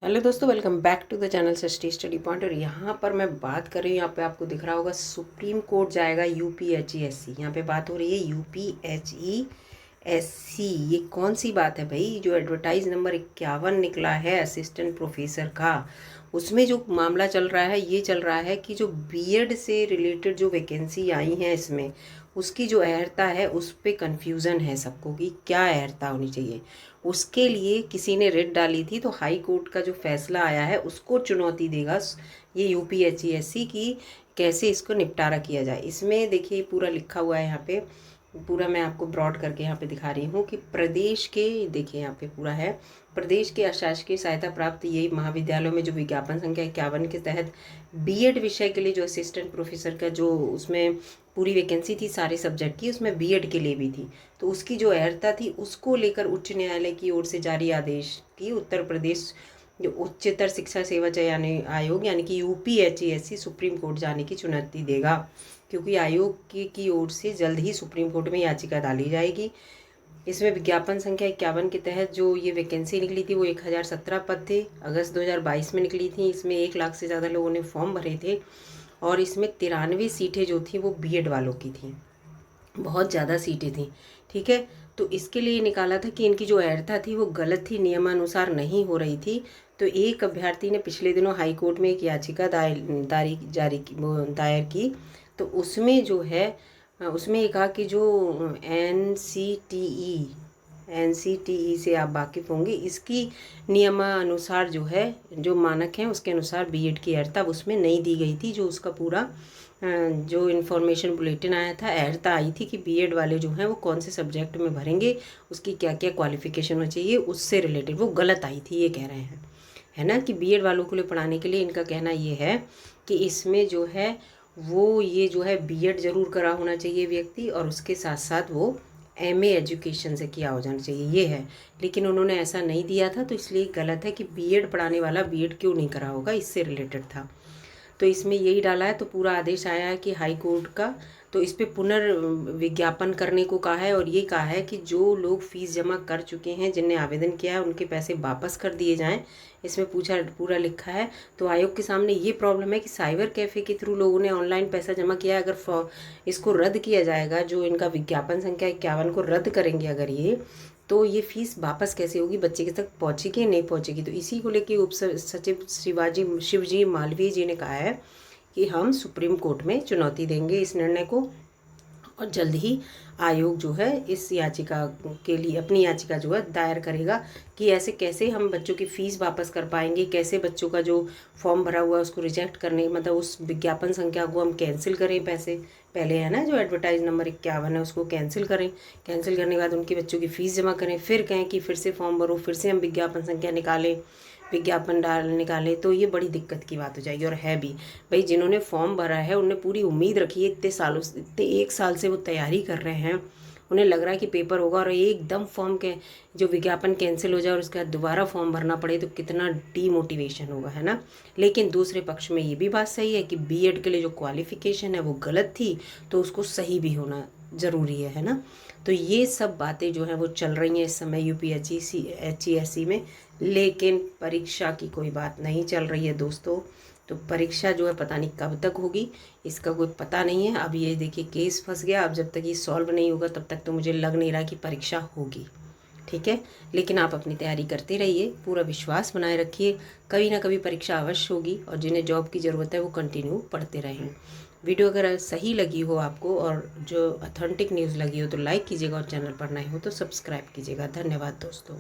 Hello दोस्तों, welcome back to the channel Srishti study point. और यहाँ पर मैं बात कर रही हूँ, यहाँ पे आपको दिख रहा होगा सुप्रीम कोर्ट जाएगा यूपीएचईएससी। यहाँ पे बात हो रही है यूपीएचईएससी। ये कौन सी बात है भाई? जो एडवर्टाइज नंबर 51 निकला है असिस्टेंट प्रोफेसर का, उसमें जो मामला चल रहा है ये चल रहा है कि जो बीएड से रिलेटेड जो वैकेंसी आई हैं इसमें, उसकी जो अहर्ता है उस पर कन्फ्यूज़न है सबको कि क्या अहर्ता होनी चाहिए। उसके लिए किसी ने रिट डाली थी, तो हाई कोर्ट का जो फैसला आया है उसको चुनौती देगा ये यूपीएचईएससी की कैसे इसको निपटारा किया जाए। इसमें देखिए पूरा लिखा हुआ है यहाँ पे, पूरा मैं आपको ब्रॉड करके यहाँ पे दिखा रही हूँ कि प्रदेश के, देखिए यहाँ पे पूरा है, प्रदेश के अशासकीय सहायता प्राप्त ये महाविद्यालयों में जो विज्ञापन संख्या 51 के तहत बीएड विषय के लिए जो असिस्टेंट प्रोफेसर का जो उसमें पूरी वैकेंसी थी सारे सब्जेक्ट की, उसमें बीएड के लिए भी थी, तो उसकी जो अहर्ता थी उसको लेकर उच्च न्यायालय की ओर से जारी आदेश की उत्तर प्रदेश जो उच्चतर शिक्षा सेवा चयन आयोग यानी कि यूपीएचईएससी सुप्रीम कोर्ट जाने की चुनौती देगा, क्योंकि आयोग की ओर से जल्द ही सुप्रीम कोर्ट में याचिका डाली जाएगी। इसमें विज्ञापन संख्या 51 के तहत जो ये वैकेंसी निकली थी वो 1017 पद थे, अगस्त 2022 में निकली थी। इसमें 1 लाख से ज़्यादा लोगों ने फॉर्म भरे थे और इसमें 93 सीटें जो थी वो बीएड वालों की थी, बहुत ज़्यादा सीटें थी। ठीक है, तो इसके लिए निकाला था कि इनकी जो अहर्ता थी वो गलत थी, नियमानुसार नहीं हो रही थी। तो एक अभ्यर्थी ने पिछले दिनों हाई कोर्ट में एक याचिका दायर की, तो उसमें जो है उसमें ये कहा कि जो एनसीटीई से आप वाकिफ़ होंगे, इसकी नियमानुसार जो है जो मानक हैं उसके अनुसार बीएड की अहर्ता उसमें नहीं दी गई थी। जो उसका पूरा जो इन्फॉर्मेशन बुलेटिन आया था, अहर्ता आई थी कि बीएड वाले जो हैं वो कौन से सब्जेक्ट में भरेंगे, उसकी क्या क्या क्वालिफिकेशन होनी चाहिए, उससे रिलेटेड वो गलत आई थी, ये कह रहे हैं, है ना, कि बीएड वालों के लिए पढ़ाने के लिए इनका कहना ये है कि इसमें जो है वो ये जो है बीएड ज़रूर करा होना चाहिए व्यक्ति, और उसके साथ साथ वो एमए एजुकेशन से किया हो जाना चाहिए, ये है। लेकिन उन्होंने ऐसा नहीं दिया था, तो इसलिए गलत है कि बीएड पढ़ाने वाला बीएड क्यों नहीं करा होगा, इससे रिलेटेड था। तो इसमें यही डाला है, तो पूरा आदेश आया है कि हाई कोर्ट का, तो इस पर पुनर्विज्ञापन करने को कहा है, और ये कहा है कि जो लोग फीस जमा कर चुके हैं, जिनने आवेदन किया है, उनके पैसे वापस कर दिए जाएं। इसमें पूरा लिखा है। तो आयोग के सामने ये प्रॉब्लम है कि साइबर कैफ़े के थ्रू लोगों ने ऑनलाइन पैसा जमा किया, अगर इसको रद्द किया जाएगा, जो इनका विज्ञापन संख्या 51 को रद्द करेंगे अगर ये, तो ये फीस वापस कैसे होगी, बच्चे के तक पहुँचेगी नहीं पहुँचेगी। तो इसी को लेकर उप सचिव शिवजी मालवीय जी ने कहा है कि हम सुप्रीम कोर्ट में चुनौती देंगे इस निर्णय को, और जल्द ही आयोग जो है इस याचिका के लिए अपनी याचिका जो है दायर करेगा कि ऐसे कैसे हम बच्चों की फ़ीस वापस कर पाएंगे, कैसे बच्चों का जो फॉर्म भरा हुआ है उसको रिजेक्ट करने, मतलब उस विज्ञापन संख्या को हम कैंसिल करें, पैसे पहले है ना जो एडवर्टाइज नंबर 51 है उसको कैंसिल करें, कैंसिल करने के बाद उनके बच्चों की फ़ीस जमा करें, फिर कहें कि फिर से फॉर्म भरो, फिर से हम विज्ञापन संख्या निकालें, विज्ञापन निकालें, तो ये बड़ी दिक्कत की बात हो जाएगी। और है भी भाई, जिन्होंने फॉर्म भरा है उन्हें पूरी उम्मीद रखी है, इतने सालों से, इतने 1 साल से वो तैयारी कर रहे हैं, उन्हें लग रहा है कि पेपर होगा, और एकदम फॉर्म के जो विज्ञापन कैंसिल हो जाए और उसके बाद दोबारा फॉर्म भरना पड़े तो कितना डीमोटिवेशन होगा, है ना। लेकिन दूसरे पक्ष में ये भी बात सही है कि बीएड के लिए जो क्वालिफिकेशन है वो गलत थी, तो उसको सही भी होना ज़रूरी है ना। तो ये सब बातें जो हैं वो चल रही हैं इस समय यूपीएचईएससी में, लेकिन परीक्षा की कोई बात नहीं चल रही है दोस्तों। तो परीक्षा जो है पता नहीं कब तक होगी, इसका कोई पता नहीं है। अब ये देखिए केस फंस गया, अब जब तक ये सॉल्व नहीं होगा तब तक तो मुझे लग नहीं रहा कि परीक्षा होगी। ठीक है, लेकिन आप अपनी तैयारी करते रहिए, पूरा विश्वास बनाए रखिए, कभी ना कभी परीक्षा अवश्य होगी, और जिन्हें जॉब की ज़रूरत है वो कंटिन्यू पढ़ते रहें। वीडियो अगर सही लगी हो आपको और जो ऑथेंटिक न्यूज़ लगी हो तो लाइक कीजिएगा, और चैनल पर नए हो तो सब्सक्राइब कीजिएगा। धन्यवाद दोस्तों।